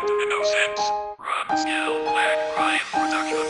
Innocence. Run, skill, black, Ryan Production.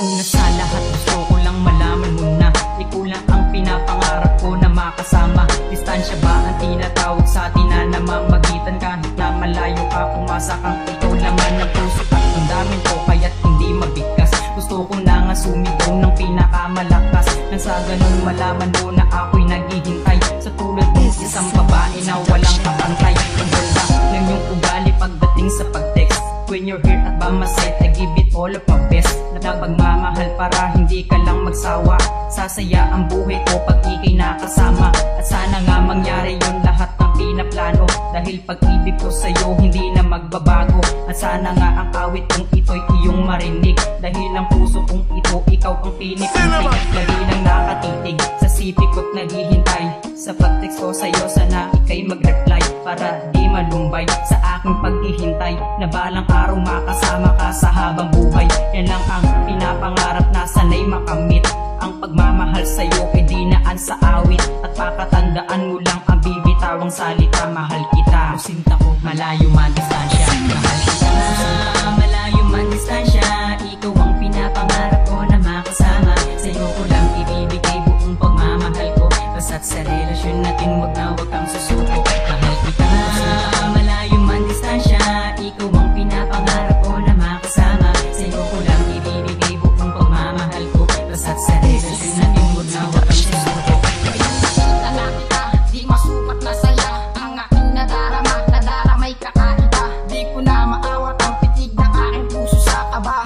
Una sa lahat gusto ko lang malaman mo na ikaw lang ang pinapangarap ko na makasama. Distansya ba ang tinatawag sa atin na namamagitan? Kahit na malayo ka, pumasa kang ikaw laman ng puso at damdamin ko, kaya't hindi mabigkas. Gusto ko na nga sumigaw ng pinakamalakas, nang sa ganun malaman mo na ako'y naghihintay sa tulad ng isang babae na walang kapantay. Ang ganda ng iyong ugali pagdating sa pag-text. When you're here at by my side, I give it all of my best. Napagmamahal para hindi ka lang magsawa. Sasaya ang buhay ko pag ika'y nakasama. At sana nga mangyari yun lahat ng pinaplano, dahil pag-ibig ko sa'yo hindi na magbabago. At sana nga ang awit kong ito'y iyong marinig, dahil ang puso kong ito ikaw ang pinipinig. Lagi nang nakatitig sa sipig ko't naghihintay sa pag-text ko sa'yo, sana ika'y mag-reply para di malumbay sa aking paghihintay, na balang araw makasama ka sa habang buhay. Yan lang ang pinapangarap na sana'y makamit. Ang pagmamahal sa'yo ay dinaan sa awit, at pakatandaan mo lang ang bibitawang salita, mahal kita. Sinta ko, malayo man distansya, mahal kita. Malayo man distansya, ikaw ang pinapangarap ko na makasama. Sa'yo ko lang ibibigay buong pagmamahal ko, basta't sa relasyon natin wag na wag kang susuko. Mahal kita. Malayo man distansya, ikaw ang pinapangarap ko na makasama. Sa'yo ko lang ibibigay buong pagmamahal ko, basta't sa relasyon natin wag na wag kang susuko. Nakita na kita, di masukat na saya ang aking nadarama, nadaramay kakaiba. Di ko na maawat ang pitig ng aking puso sa kaba.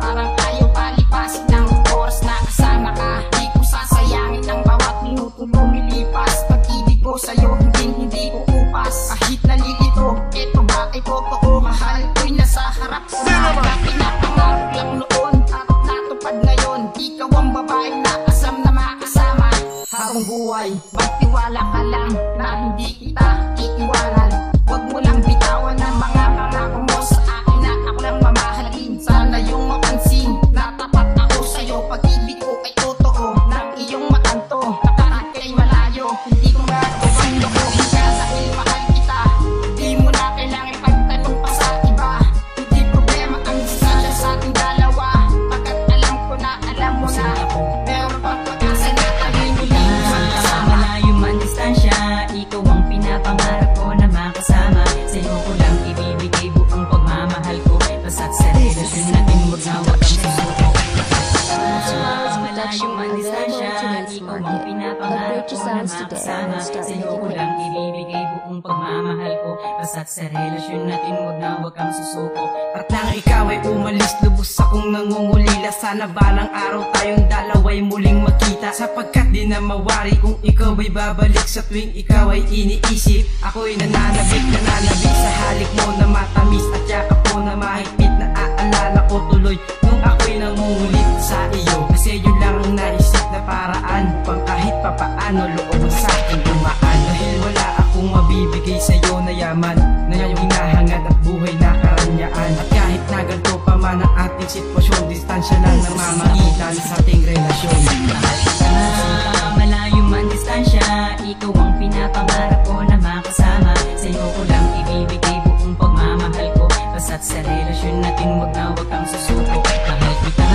Parang ayaw palipasin ng oras na kasama ka. Di ko sasayangin ang bawat minuto lumilipas. Pag-ibig ko sa'yo hindi ko upas. Kahit nalilito, ito ba ay totoo? Mahal ko'y nasa harap ko na pinapangarap lang noon at natupad ngayon. Ikaw ang babae na asam na makasama habang buhay. Magtiwala ka lang na hindi kita iiwanan. Huwag mo lang bitawan ang mga pangako mo sa akin na ako lang mamahalin. Sana yung mapansin na tapat ako sa'yo. Pag-ibig ko ay totoo ng iyong matanto, na kahit kay malayo hindi ko magawang lokohin ka dahil mahal kita. Di mo na kailangan pagtanong pa sa iba. Hindi problema ang distansya sa ating dalawa, pagkat alam ko na alam mo na meron pang pag-asa na tayo'y muling magkasama. Malayo man distansya, ikaw ang pinapangarap ko na makasama. Sa'yo ko lang ibibigay buong pagmamahal ko, basta't sa relasyon natin wag na wag kang susuko. Malayo man distansya, ikaw ang pinapangarap ko na makasama. Sa'yo ko lang ibibigay buong pagmamahal ko, basta't sa relasyon natin wag na wag kang susuko. At nang ikaw ay umalis, lubos akong nangungulila. Sana balang araw tayong dalawa'y muling makita, sapagkat di na mawari kung ikaw ay babalik sa tuwing ikaw ay iniisip. Ako'y nananabik sa halik mo na matamis, at yakap mo na mahigpit na aalala ko tuloy nung ako'y nangungulit sa iyo. Kasi yun lang ang naisip na paraan upang kahit papaano loob ang sa'kin dumaan. Dahil wala akong mabibigay sa'yo na yaman, na iyong hinahangad at buhay na karanyaan. At kahit na ganito pa man ang ating sitwasyon, distansya lang namamagitan sa ating relasyon. Mahal kita. Malayo man distansya, ikaw ang pinapangarap ko na makasama. Sa'yo ko lang ibibigay buong pagmamahal ko, basta't sa relasyon natin wag na wag kang susuko. Mahal kita.